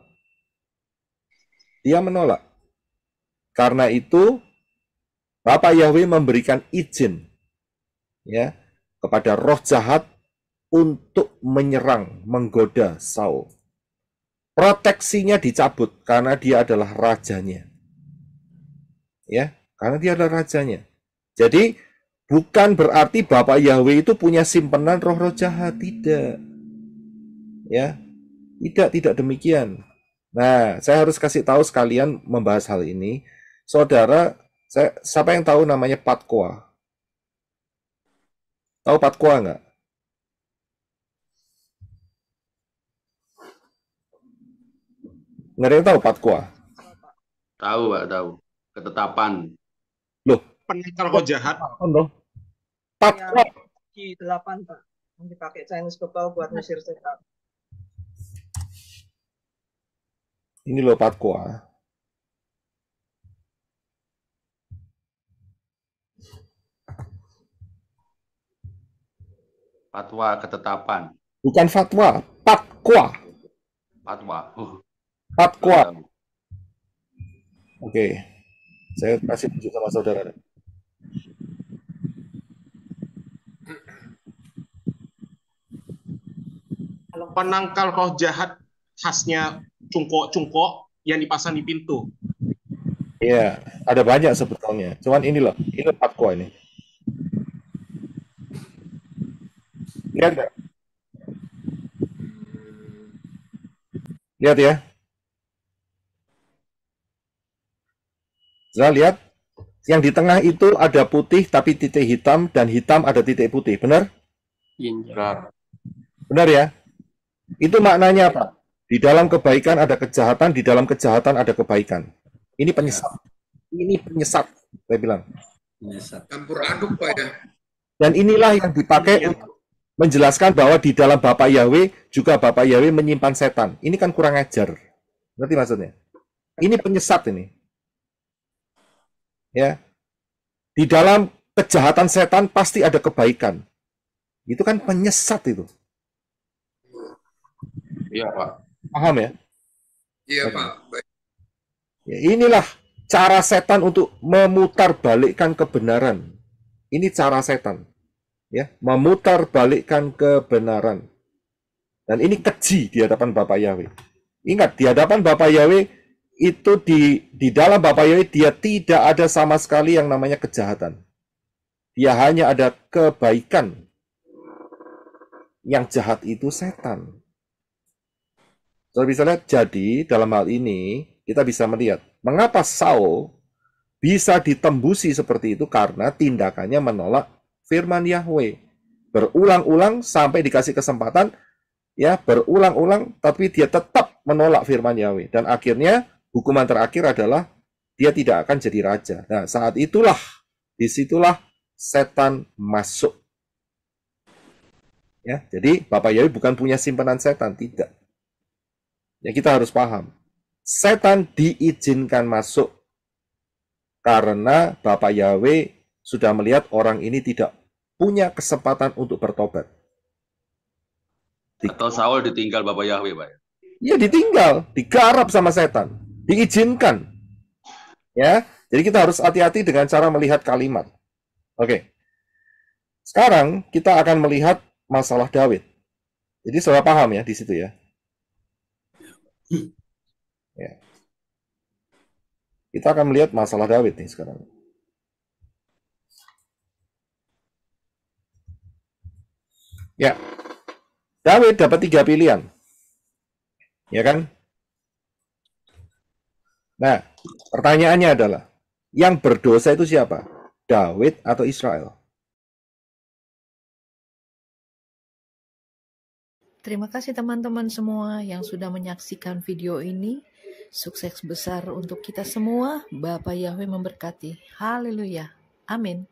Dia menolak. Karena itu, Bapak Yahweh memberikan izin ya kepada roh jahat untuk menyerang, menggoda Saul. Proteksinya dicabut karena dia adalah rajanya. Ya, karena dia adalah rajanya. Jadi, bukan berarti Bapak Yahweh itu punya simpenan roh-roh jahat, tidak. Ya. Tidak demikian. Nah, saya harus kasih tahu sekalian membahas hal ini. Saudara, siapa yang tahu namanya Patkoa? Tahu Patkoa nggak? Nggak ada yang tahu Patkoa? Tahu, Pak, tahu. Ketetapan. Loh, penangkal roh jahat. Loh. Patkoa. G8, Pak. Yang dipakai Chinese people buat ngusir setan. Ini loh Patkoa. Fatwa ketetapan. Bukan fatwa, Patkoa. Fatwa. Patkoa. Oke. Saya kasih tunjuk sama saudara. Penangkal roh jahat khasnya cungkok-cungkok yang dipasang di pintu. Iya, ada banyak sebetulnya. Cuman ini loh Patkoa ini. Lihat nggak? Lihat ya. Saya lihat yang di tengah itu ada putih tapi titik hitam dan hitam ada titik putih. Benar? Benar. Benar ya? Itu maknanya apa? Di dalam kebaikan ada kejahatan, di dalam kejahatan ada kebaikan. Ini penyesat. Ini penyesat, saya bilang. Campur aduk, Pak ya. Dan inilah yang dipakai untuk menjelaskan bahwa di dalam Bapak Yahweh juga Bapak Yahweh menyimpan setan. Ini kan kurang ajar. Ngerti maksudnya? Ini penyesat ini. Ya. Di dalam kejahatan setan pasti ada kebaikan. Itu kan penyesat itu. Iya, Pak. Paham ya? Iya, Pak. Baik. Ya, inilah cara setan untuk memutarbalikkan kebenaran. Ini cara setan. Ya, memutarbalikkan kebenaran. Dan ini keji di hadapan Bapak Yahweh. Ingat, di hadapan Bapak Yahweh itu di dalam Bapak Yahweh dia tidak ada sama sekali yang namanya kejahatan. Dia hanya ada kebaikan. Yang jahat itu setan. Saudara bisa lihat, jadi dalam hal ini kita bisa melihat mengapa Saul bisa ditembusi seperti itu karena tindakannya menolak firman Yahweh. Berulang-ulang sampai dikasih kesempatan, ya berulang-ulang, tapi dia tetap menolak firman Yahweh. Dan akhirnya hukuman terakhir adalah dia tidak akan jadi raja. Nah, saat itulah, disitulah setan masuk. Ya, jadi Bapak Yahweh bukan punya simpanan setan, tidak. Ya, kita harus paham. Setan diizinkan masuk karena Bapak Yahweh sudah melihat orang ini tidak punya kesempatan untuk bertobat. Atau Saul ditinggal Bapak Yahweh, Pak? Ya, ditinggal, digarap sama setan, diizinkan. Ya, jadi kita harus hati-hati dengan cara melihat kalimat. Oke. Sekarang kita akan melihat masalah Daud. Jadi saudara paham ya di situ ya. Ya. Kita akan melihat masalah Daud nih sekarang. Ya, Daud dapat 3 pilihan, ya kan? Nah, pertanyaannya adalah, yang berdosa itu siapa? Daud atau Israel? Terima kasih teman-teman semua yang sudah menyaksikan video ini. Sukses besar untuk kita semua. Bapak Yahweh memberkati. Haleluya. Amin.